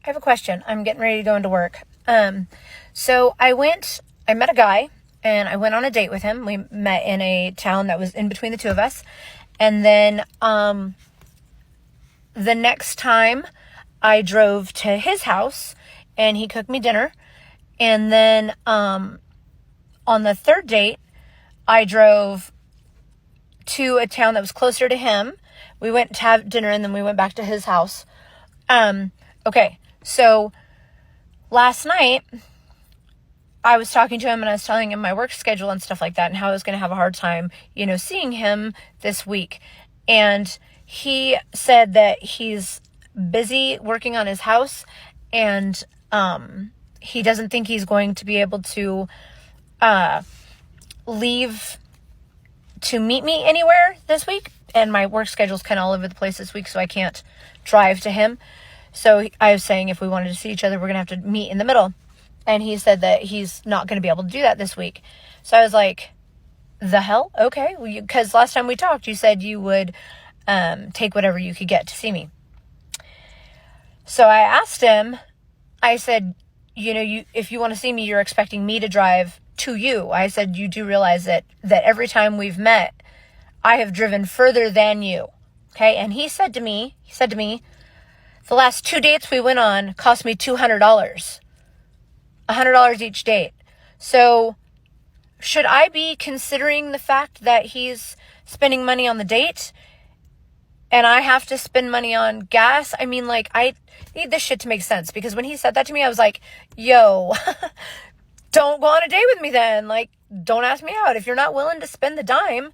I have a question. I'm getting ready to go into work. So I met a guy and I went on a date with him. We met in a town that was in between the two of us. And then, the next time I drove to his house and he cooked me dinner. And then, on the third date, I drove to a town that was closer to him. We went to have dinner and then we went back to his house. Okay. So last night I was talking to him and I was telling him my work schedule and stuff like that and how I was going to have a hard time, seeing him this week. And he said that he's busy working on his house and, he doesn't think he's going to be able to, leave to meet me anywhere this week. And my work schedule's kind of all over the place this week, so I can't drive to him. So I was saying if we wanted to see each other, we're going to have to meet in the middle. And he said that he's not going to be able to do that this week. So I was like, the hell? Okay. Because last time we talked, you said you would take whatever you could get to see me. So I asked him, I said, if you want to see me, you're expecting me to drive to you. I said, you do realize that every time we've met, I have driven further than you. Okay. And he said to me, the last 2 dates we went on cost me $200, $100 each date. So should I be considering the fact that he's spending money on the date and I have to spend money on gas? I mean, I need this shit to make sense, because when he said that to me, I was like, yo, don't go on a date with me then. Don't ask me out if you're not willing to spend the dime.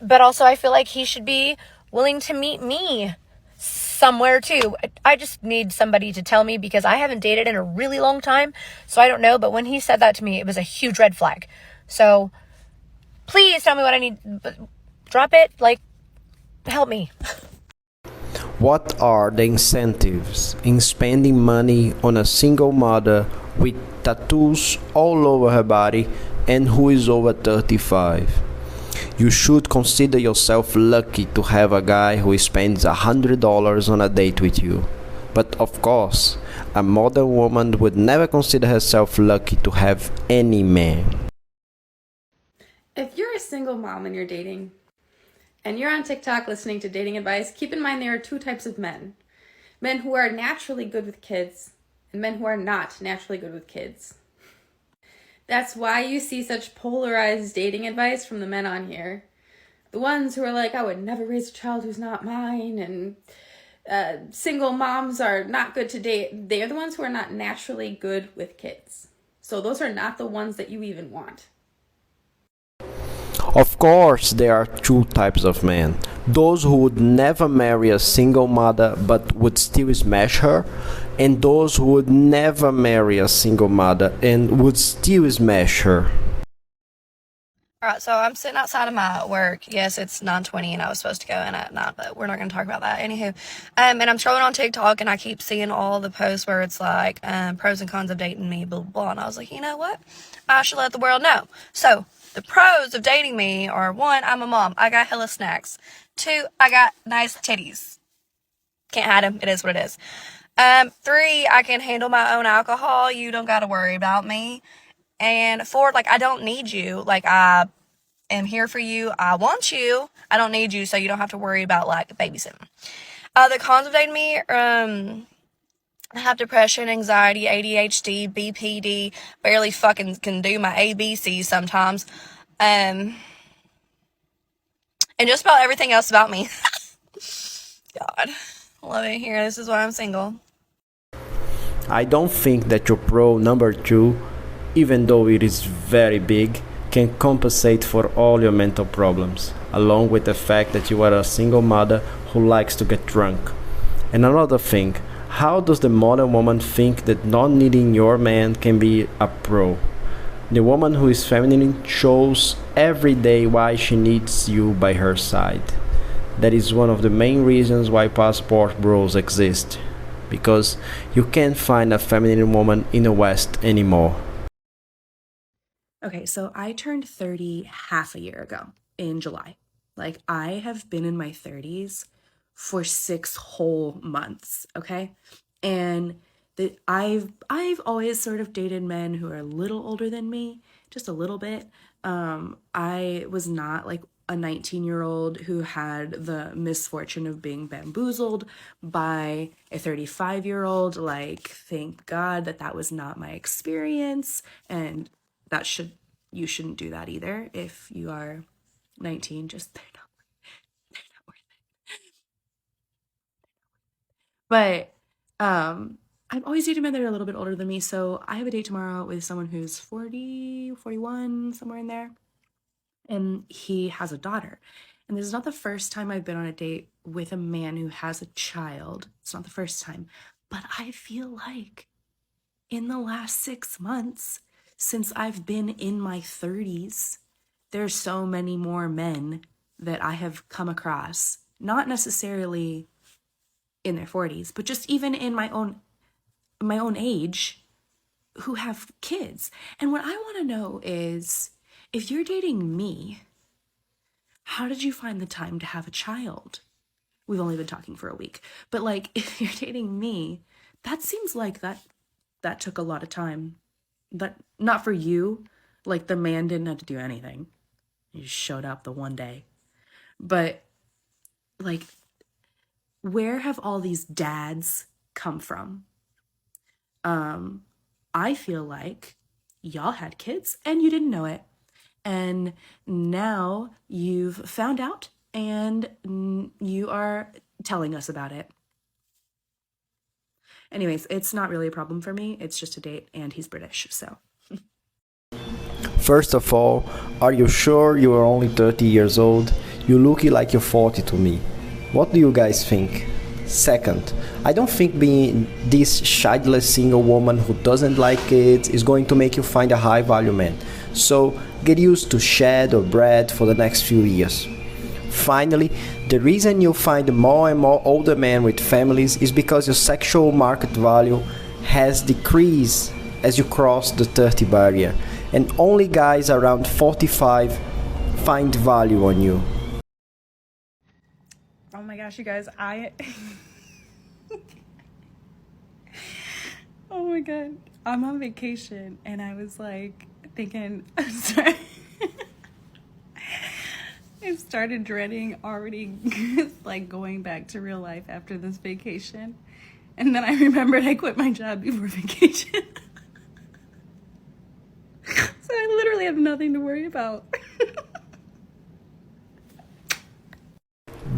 But also I feel like he should be willing to meet me somewhere too. I just need somebody to tell me, because I haven't dated in a really long time. So I don't know. But when he said that to me, it was a huge red flag. So please tell me what I need. Drop it. Help me. What are the incentives in spending money on a single mother with tattoos all over her body and who is over 35? You should consider yourself lucky to have a guy who spends $100 on a date with you. But of course, a modern woman would never consider herself lucky to have any man. If you're a single mom and you're dating, and you're on TikTok listening to dating advice, keep in mind there are two types of men. Men who are naturally good with kids, and men who are not naturally good with kids. That's why you see such polarized dating advice from the men on here. The ones who are like, I would never raise a child who's not mine, and single moms are not good to date. They are the ones who are not naturally good with kids. So those are not the ones that you even want. Of course, there are two types of men. Those who would never marry a single mother but would still smash her, and those who would never marry a single mother and would still smash her. Alright, so I'm sitting outside of my work. Yes, it's 9:20 and I was supposed to go in at 9, but we're not going to talk about that. Anywho, and I'm scrolling on TikTok and I keep seeing all the posts where it's like, pros and cons of dating me, blah, blah, blah. And I was like, you know what? I should let the world know. So, the pros of dating me are: 1, I'm a mom. I got hella snacks. 2, I got nice titties. Can't hide them. It is what it is. 3, I can handle my own alcohol. You don't got to worry about me. And 4, I don't need you. I am here for you. I want you. I don't need you, so you don't have to worry about, babysitting. The cons of dating me, I have depression, anxiety, ADHD, BPD, barely fucking can do my ABCs sometimes. And just about everything else about me. God, I love it here. This is why I'm single. I don't think that your pro number 2, even though it is very big, can compensate for all your mental problems, along with the fact that you are a single mother who likes to get drunk. And another thing, how does the modern woman think that not needing your man can be a pro? The woman who is feminine shows every day why she needs you by her side. That is one of the main reasons why passport bros exist, because you can't find a feminine woman in the West anymore. Okay, so I turned 30 half a year ago in July. I have been in my 30s for 6 whole months, okay? And I've always sort of dated men who are a little older than me, just a little bit. I was not like a 19-year-old who had the misfortune of being bamboozled by a 35-year-old. Like, thank God that was not my experience, and you shouldn't do that either if you are 19. Just they're not worth it. But I've always dated men that are a little bit older than me, so I have a date tomorrow with someone who's 40, 41, somewhere in there, and he has a daughter. And this is not the first time I've been on a date with a man who has a child. It's not the first time. But I feel like in the last 6 months, since I've been in my 30s, there's so many more men that I have come across, not necessarily in their 40s, but just even in my own age, who have kids. And what I want to know is, if you're dating me, how did you find the time to have a child? We've only been talking for a week, but like, if you're dating me, that seems like that took a lot of time. That, not for you, like the man didn't have to do anything. He just showed up the one day. But like, where have all these dads come from? I feel like y'all had kids and you didn't know it. And now you've found out and you are telling us about it. Anyways, it's not really a problem for me. It's just a date, and he's British, so. First of all, are you sure you are only 30 years old? You look like you're 40 to me. What do you guys think? Second, I don't think being this childless single woman who doesn't like kids is going to make you find a high value man. So get used to Chad or Brad for the next few years. Finally, the reason you find more and more older men with families is because your sexual market value has decreased as you cross the 30 barrier, and only guys around 45 find value on you. Oh my gosh, you guys, oh my god, I'm on vacation and I was like thinking, I started dreading already like going back to real life after this vacation. And then I remembered I quit my job before vacation. So I literally have nothing to worry about.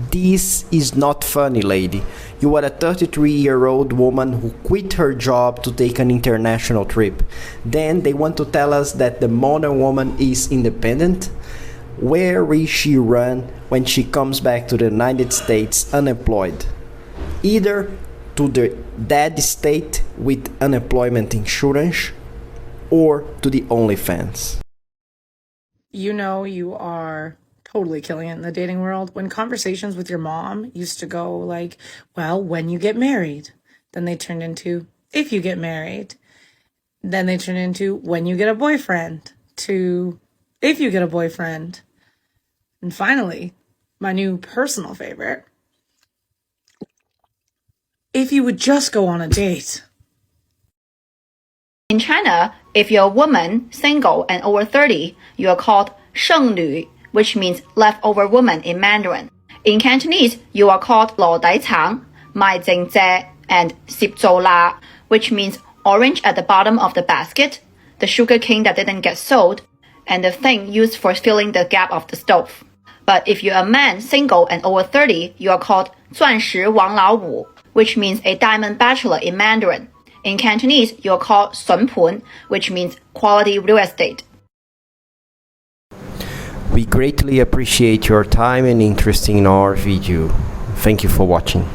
This is not funny, lady. You are a 33-year-old woman who quit her job to take an international trip. Then they want to tell us that the modern woman is independent? Where will she run when she comes back to the United States unemployed? Either to the dead state with unemployment insurance, or to the OnlyFans. You know, you are totally killing it in the dating world. When conversations with your mom used to go like, well, when you get married, then they turned into if you get married, then they turned into when you get a boyfriend, to if you get a boyfriend. And finally, my new personal favorite, if you would just go on a date. In China, if you're a woman, single, and over 30, you are called 剩女, which means leftover woman in Mandarin. In Cantonese, you are called 羅底橙, 賣剩蔗, and 攝做辣, which means orange at the bottom of the basket, the sugar cane that didn't get sold, and the thing used for filling the gap of the stove. But if you're a man, single, and over 30, you are called 钻石王老五, which means a diamond bachelor in Mandarin. In Cantonese, you're called 筍盤, which means quality real estate. We greatly appreciate your time and interest in our video. Thank you for watching.